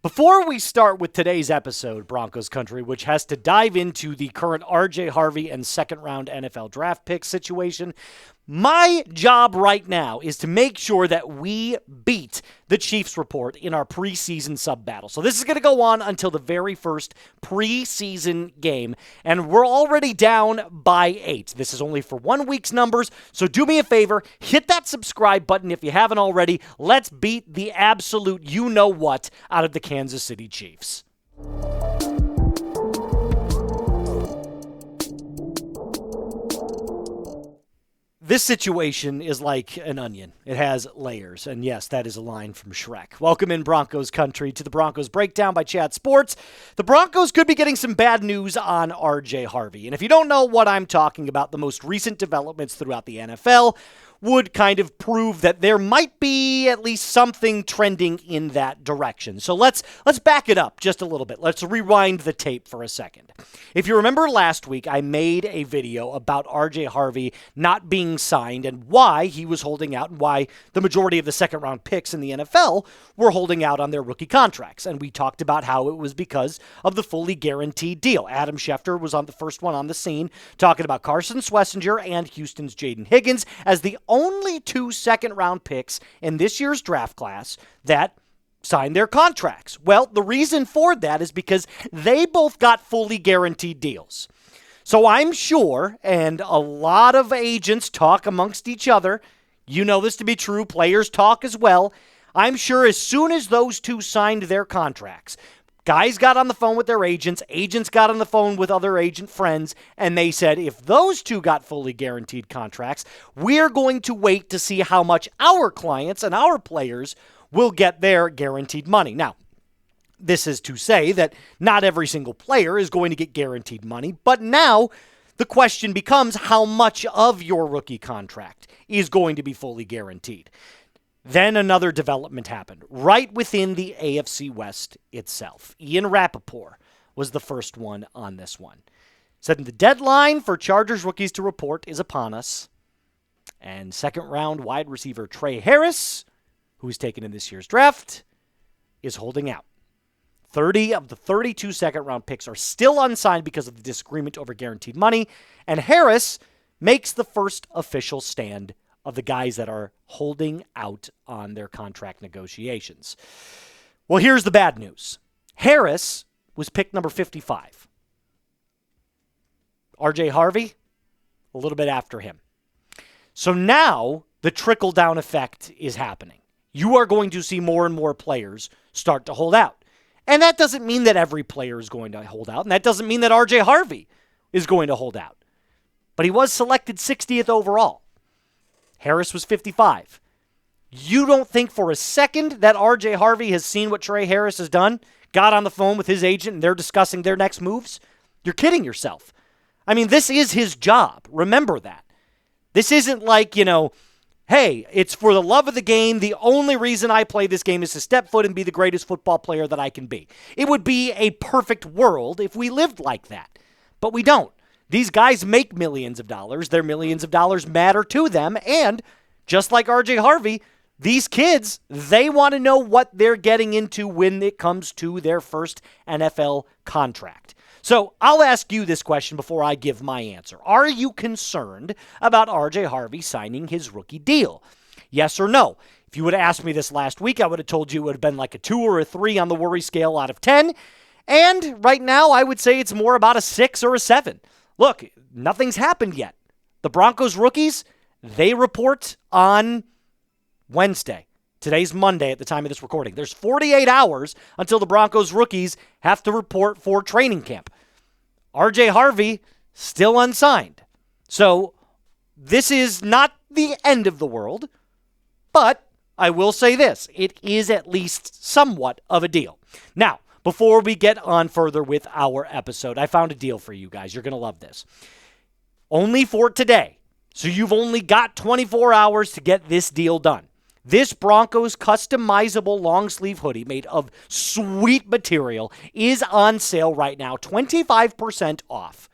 Before we start with today's episode, Broncos Country, which has to dive into the current RJ Harvey and second-round NFL draft pick situation, my job right now is to make sure that we beat the Chiefs report in our preseason sub-battle. So this is going to go on until the very first preseason game, and we're already down by 8. This is only for 1 week's numbers, so do me a favor, hit that subscribe button if you haven't already. Let's beat the absolute you-know-what out of the Kansas City Chiefs. This situation is like an onion. It has layers. And yes, that is a line from Shrek. Welcome in Broncos Country to the Broncos Breakdown by Chat Sports. The Broncos could be getting some bad news on RJ Harvey. And if you don't know what I'm talking about, the most recent developments throughout the NFL would kind of prove that there might be at least something trending in that direction. So let's back it up just a little bit. Let's rewind the tape for a second. If you remember last week, I made a video about RJ Harvey not being signed and why he was holding out and why the majority of the second-round picks in the NFL were holding out on their rookie contracts. And we talked about how it was because of the fully guaranteed deal. Adam Schefter was on the first one on the scene talking about Carson Schlesinger and Houston's Jaden Higgins as the only 2 second-round picks in this year's draft class that signed their contracts. Well, the reason for that is because they both got fully guaranteed deals. So I'm sure, and a lot of agents talk amongst each other, you know this to be true, players talk as well, I'm sure as soon as those 2 signed their contracts, guys got on the phone with their agents got on the phone with other agent friends, and they said, if those 2 got fully guaranteed contracts, we're going to wait to see how much our clients and our players will get their guaranteed money. Now, this is to say that not every single player is going to get guaranteed money, but now the question becomes how much of your rookie contract is going to be fully guaranteed. Then another development happened right within the AFC West itself. Ian Rappaport was the first one on this one. Said the deadline for Chargers rookies to report is upon us. And second-round wide receiver Tre Harris, who was taken in this year's draft, is holding out. 30 of the 32 second-round picks are still unsigned because of the disagreement over guaranteed money, and Harris makes the first official stand of the guys that are holding out on their contract negotiations. Well, here's the bad news. Harris was pick number 55. RJ Harvey, a little bit after him. So now the trickle-down effect is happening. You are going to see more and more players start to hold out. And that doesn't mean that every player is going to hold out, and that doesn't mean that RJ Harvey is going to hold out. But he was selected 60th overall. Harris was 55. You don't think for a second that RJ Harvey has seen what Tre Harris has done, got on the phone with his agent, and they're discussing their next moves? You're kidding yourself. I mean, this is his job. Remember that. This isn't like, hey, it's for the love of the game. The only reason I play this game is to step foot and be the greatest football player that I can be. It would be a perfect world if we lived like that. But we don't. These guys make millions of dollars. Their millions of dollars matter to them. And just like RJ Harvey, these kids, they want to know what they're getting into when it comes to their first NFL contract. So I'll ask you this question before I give my answer. Are you concerned about RJ Harvey signing his rookie deal? Yes or no? If you would have asked me this last week, I would have told you it would have been like a 2 or a 3 on the worry scale out of 10. And right now, I would say it's more about a 6 or a 7. Look, nothing's happened yet. The Broncos rookies, they report on Wednesday. Today's Monday at the time of this recording. There's 48 hours until the Broncos rookies have to report for training camp. RJ Harvey, still unsigned. So this is not the end of the world, but I will say this. It is at least somewhat of a deal. Now, before we get on further with our episode, I found a deal for you guys. You're going to love this. Only for today. So you've only got 24 hours to get this deal done. This Broncos customizable long sleeve hoodie made of sweet material is on sale right now, 25% off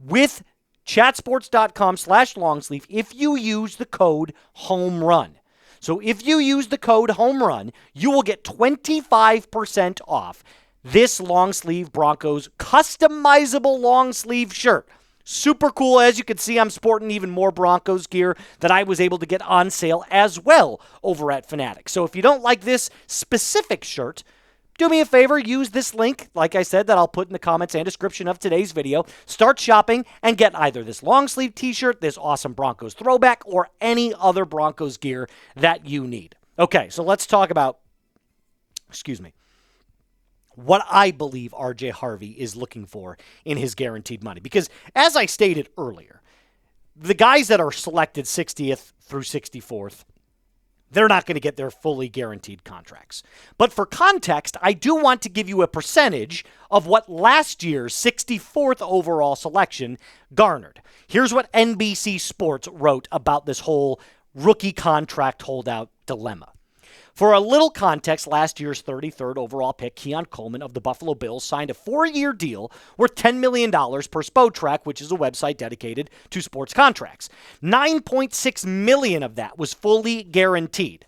with chatsports.com/longsleeve if you use the code HOMERUN. So if you use the code HOMERUN, you will get 25% off this long sleeve Broncos customizable long sleeve shirt. Super cool. As you can see, I'm sporting even more Broncos gear that I was able to get on sale as well over at Fanatics. So if you don't like this specific shirt, do me a favor, use this link, like I said, that I'll put in the comments and description of today's video. Start shopping and get either this long sleeve t-shirt, this awesome Broncos throwback, or any other Broncos gear that you need. Okay, so let's talk about, what I believe RJ Harvey is looking for in his guaranteed money. Because as I stated earlier, the guys that are selected 60th through 64th, they're not going to get their fully guaranteed contracts. But for context, I do want to give you a percentage of what last year's 64th overall selection garnered. Here's what NBC Sports wrote about this whole rookie contract holdout dilemma. For a little context, last year's 33rd overall pick, Keon Coleman of the Buffalo Bills, signed a 4-year deal worth $10 million per Spotrac, which is a website dedicated to sports contracts. $9.6 million of that was fully guaranteed.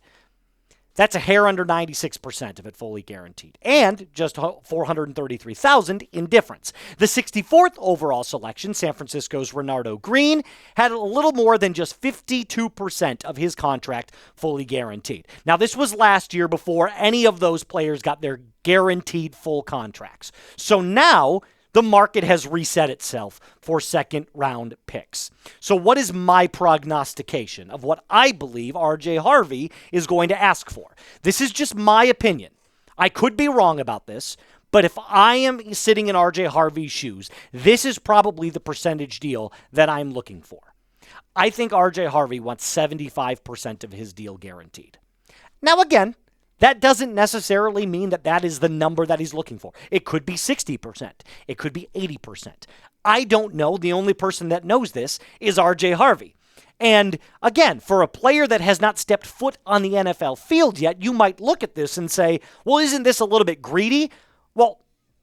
That's a hair under 96% of it fully guaranteed, and just $433,000 in difference. The 64th overall selection, San Francisco's Renardo Green, had a little more than just 52% of his contract fully guaranteed. Now, this was last year before any of those players got their guaranteed full contracts. So now the market has reset itself for second-round picks. So what is my prognostication of what I believe RJ Harvey is going to ask for? This is just my opinion. I could be wrong about this, but if I am sitting in RJ Harvey's shoes, this is probably the percentage deal that I'm looking for. I think RJ Harvey wants 75% of his deal guaranteed. Now, again, that doesn't necessarily mean that that is the number that he's looking for. It could be 60%. It could be 80%. I don't know. The only person that knows this is RJ Harvey. And again, for a player that has not stepped foot on the NFL field yet, you might look at this and say, well, isn't this a little bit greedy? Well,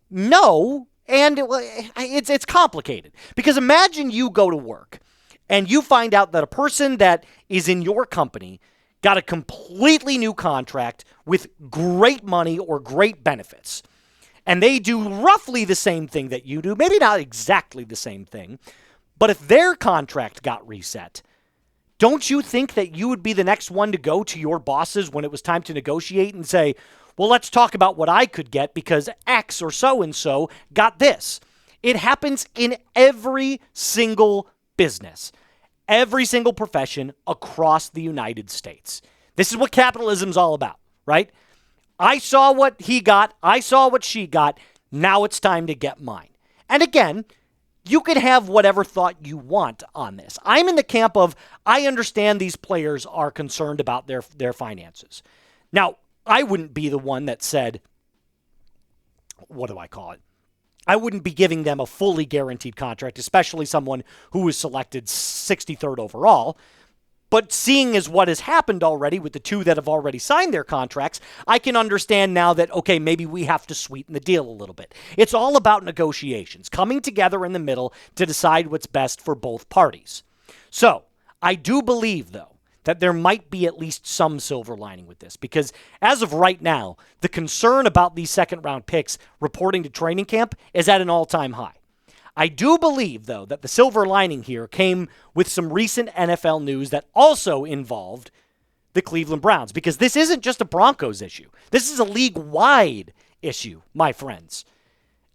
no, and it's complicated. Because imagine you go to work and you find out that a person that is in your company got a completely new contract with great money or great benefits. And they do roughly the same thing that you do, maybe not exactly the same thing, but if their contract got reset, don't you think that you would be the next one to go to your bosses when it was time to negotiate and say, well, let's talk about what I could get because X or so-and-so got this? It happens in every single business. Every single profession across the United States. This is what capitalism's all about, right? I saw what he got. I saw what she got. Now it's time to get mine. And again, you can have whatever thought you want on this. I'm in the camp of, I understand these players are concerned about their finances. Now, I wouldn't be the one that said, what do I call it? I wouldn't be giving them a fully guaranteed contract, especially someone who was selected 63rd overall. But seeing as what has happened already with the two that have already signed their contracts, I can understand now that, okay, maybe we have to sweeten the deal a little bit. It's all about negotiations, coming together in the middle to decide what's best for both parties. So, I do believe, though, that there might be at least some silver lining with this. Because as of right now, the concern about these second-round picks reporting to training camp is at an all-time high. I do believe, though, that the silver lining here came with some recent NFL news that also involved the Cleveland Browns. Because this isn't just a Broncos issue. This is a league-wide issue, my friends.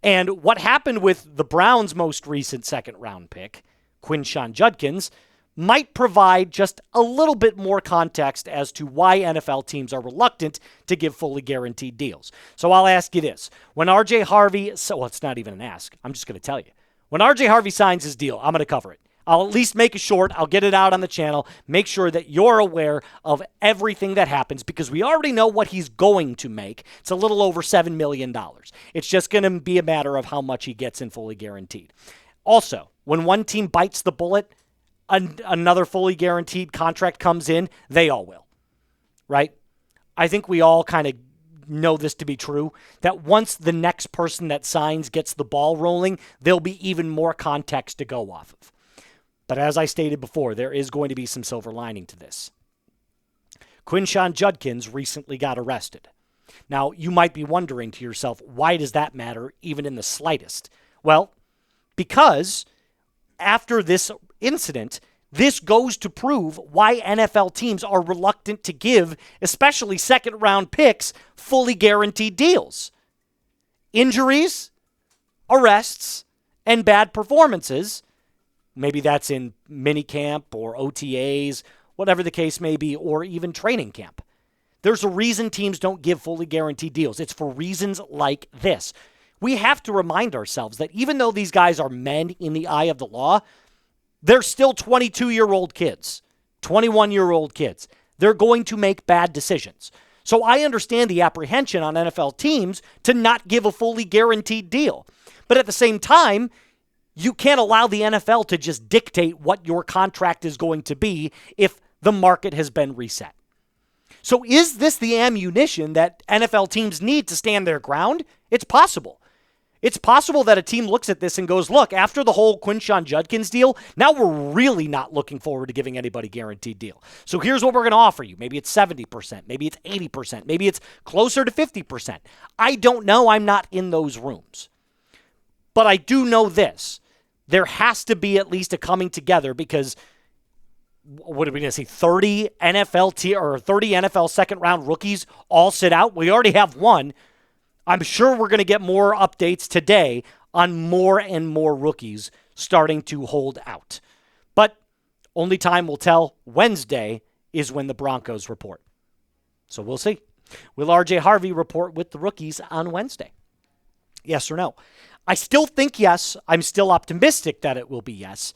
And what happened with the Browns' most recent second-round pick, Quinshon Judkins, might provide just a little bit more context as to why NFL teams are reluctant to give fully guaranteed deals. So I'll ask you this. When RJ Harvey, it's not even an ask, I'm just going to tell you. When RJ Harvey signs his deal, I'm going to cover it. I'll at least make it short. I'll get it out on the channel. Make sure that you're aware of everything that happens because we already know what he's going to make. It's a little over $7 million. It's just going to be a matter of how much he gets in fully guaranteed. Also, when one team bites the bullet, another fully guaranteed contract comes in, they all will, right? I think we all kind of know this to be true, that once the next person that signs gets the ball rolling, there'll be even more context to go off of. But as I stated before, there is going to be some silver lining to this. Quinshon Judkins recently got arrested. Now, you might be wondering to yourself, why does that matter even in the slightest? Well, because after this incident, this goes to prove why NFL teams are reluctant to give, especially second-round picks, fully guaranteed deals. Injuries, arrests, and bad performances, maybe that's in minicamp or OTAs, whatever the case may be, or even training camp. There's a reason teams don't give fully guaranteed deals. It's for reasons like this. We have to remind ourselves that even though these guys are men in the eye of the law, they're still 22-year-old kids, 21-year-old kids. They're going to make bad decisions. So I understand the apprehension on NFL teams to not give a fully guaranteed deal. But at the same time, you can't allow the NFL to just dictate what your contract is going to be if the market has been reset. So is this the ammunition that NFL teams need to stand their ground? It's possible. It's possible that a team looks at this and goes, look, after the whole Quinshon Judkins deal, now we're really not looking forward to giving anybody a guaranteed deal. So here's what we're going to offer you. Maybe it's 70%, maybe it's 80%, maybe it's closer to 50%. I don't know. I'm not in those rooms. But I do know this. There has to be at least a coming together because what are we going to see? 30 NFL second-round rookies all sit out? We already have one. I'm sure we're going to get more updates today on more and more rookies starting to hold out. But only time will tell. Wednesday is when the Broncos report. So we'll see. Will RJ Harvey report with the rookies on Wednesday? Yes or no? I still think yes. I'm still optimistic that it will be yes.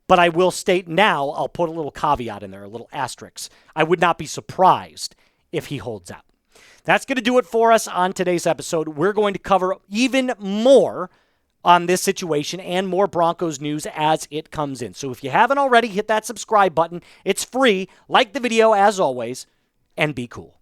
But I will state now, I'll put a little caveat in there, a little asterisk. I would not be surprised if he holds out. That's going to do it for us on today's episode. We're going to cover even more on this situation and more Broncos news as it comes in. So if you haven't already, hit that subscribe button. It's free. Like the video as always, and be cool.